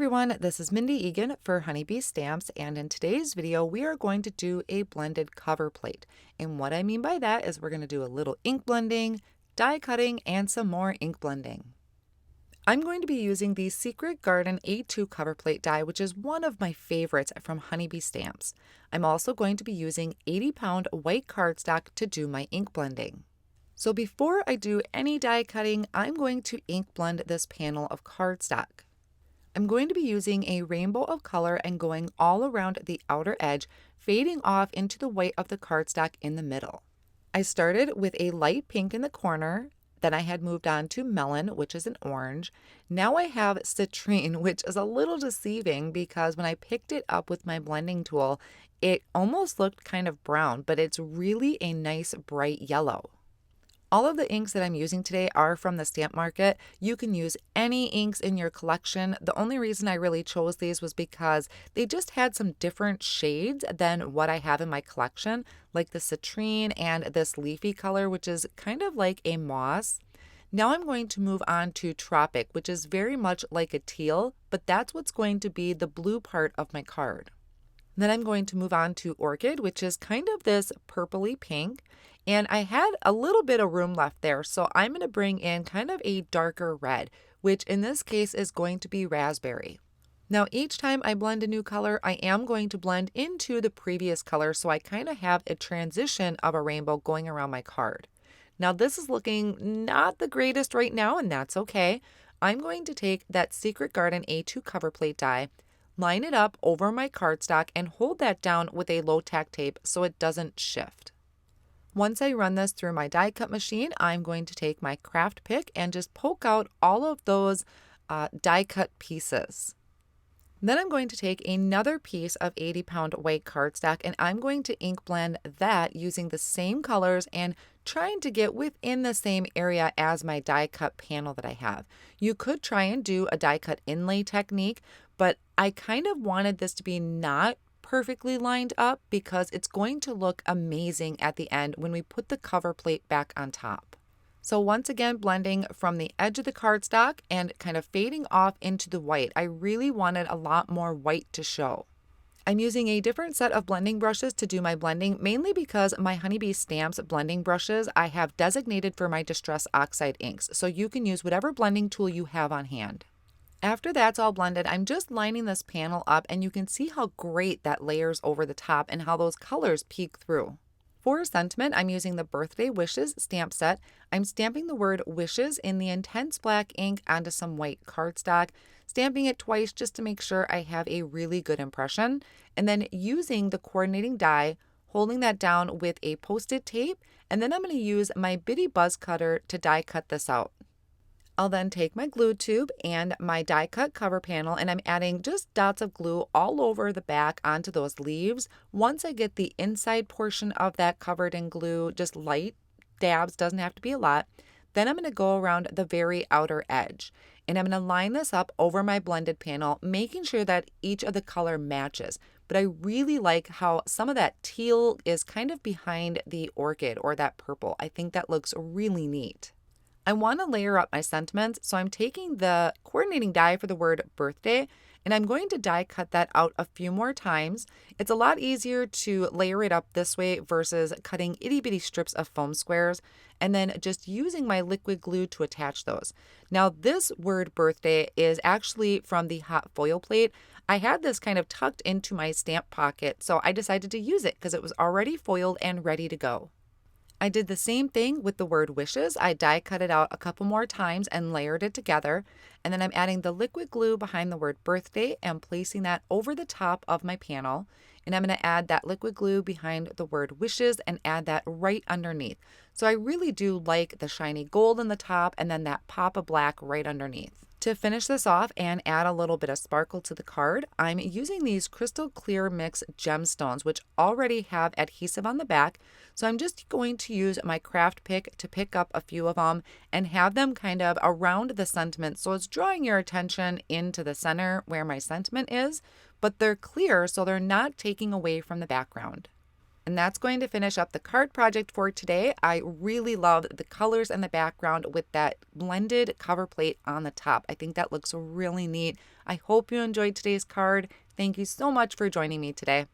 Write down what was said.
everyone, this is Mindy Eggen for Honeybee Stamps, and in today's video we are going to do a blended cover plate. And what I mean by that is we're going to do a little ink blending, die cutting, and some more ink blending. I'm going to be using the Secret Garden A2 Coverplate die, which is one of my favorites from Honeybee Stamps. I'm also going to be using 80-pound white cardstock to do my ink blending. So before I do any die cutting, I'm going to ink blend this panel of cardstock. I'm going to be using a rainbow of color and going all around the outer edge, fading off into the white of the cardstock in the middle. I started with a light pink in the corner, then I had moved on to melon, which is an orange. Now I have citrine, which is a little deceiving because when I picked it up with my blending tool, it almost looked kind of brown, but it's really a nice bright yellow. All of the inks that I'm using today are from the stamp market. You can use any inks in your collection. The only reason I really chose these was because they just had some different shades than what I have in my collection, like the citrine and this leafy color, which is kind of like a moss. Now I'm going to move on to Tropic, which is very much like a teal, but that's what's going to be the blue part of my card. Then I'm going to move on to Orchid, which is kind of this purpley pink. And I had a little bit of room left there, so I'm going to bring in kind of a darker red, which in this case is going to be raspberry. Now each time I blend a new color, I am going to blend into the previous color, so I kind of have a transition of a rainbow going around my card. Now this is looking not the greatest right now, and that's okay. I'm going to take that Secret Garden A2 Coverplate die, line it up over my cardstock, and hold that down with a low tack tape so it doesn't shift. Once I run this through my die cut machine, I'm going to take my craft pick and just poke out all of those die cut pieces. Then I'm going to take another piece of 80-pound white cardstock and I'm going to ink blend that using the same colors and trying to get within the same area as my die cut panel that I have. You could try and do a die cut inlay technique, but I kind of wanted this to be not perfectly lined up because it's going to look amazing at the end when we put the cover plate back on top. So once again, blending from the edge of the cardstock and kind of fading off into the white. I really wanted a lot more white to show. I'm using a different set of blending brushes to do my blending, mainly because my Honeybee Stamps blending brushes I have designated for my Distress Oxide inks, so you can use whatever blending tool you have on hand. After that's all blended, I'm just lining this panel up and you can see how great that layers over the top and how those colors peek through. For sentiment, I'm using the Birthday Wishes stamp set. I'm stamping the word Wishes in the intense black ink onto some white cardstock, stamping it twice just to make sure I have a really good impression, and then using the coordinating die, holding that down with a Post-it tape, and then I'm going to use my Bitty Buzz Cutter to die cut this out. I'll then take my glue tube and my die cut cover panel and I'm adding just dots of glue all over the back onto those leaves. Once I get the inside portion of that covered in glue, just light dabs, doesn't have to be a lot, then I'm going to go around the very outer edge. And I'm going to line this up over my blended panel, making sure that each of the color matches. But I really like how some of that teal is kind of behind the orchid or that purple. I think that looks really neat. I want to layer up my sentiments, so I'm taking the coordinating die for the word birthday and I'm going to die cut that out a few more times. It's a lot easier to layer it up this way versus cutting itty bitty strips of foam squares and then just using my liquid glue to attach those. Now this word birthday is actually from the hot foil plate. I had this kind of tucked into my stamp pocket, so I decided to use it because it was already foiled and ready to go. I did the same thing with the word Wishes. I die cut it out a couple more times and layered it together. And then I'm adding the liquid glue behind the word birthday and placing that over the top of my panel. And I'm going to add that liquid glue behind the word Wishes and add that right underneath. So I really do like the shiny gold in the top and then that pop of black right underneath. To finish this off and add a little bit of sparkle to the card, I'm using these Crystal Clear Mix gemstones, which already have adhesive on the back. So I'm just going to use my craft pick to pick up a few of them and have them kind of around the sentiment. So it's drawing your attention into the center where my sentiment is, but they're clear, so they're not taking away from the background. And And that's going to finish up the card project for today. I really love the colors and the background with that blended cover plate on the top. I think that looks really neat. I hope you enjoyed today's card. Thank you so much for joining me today.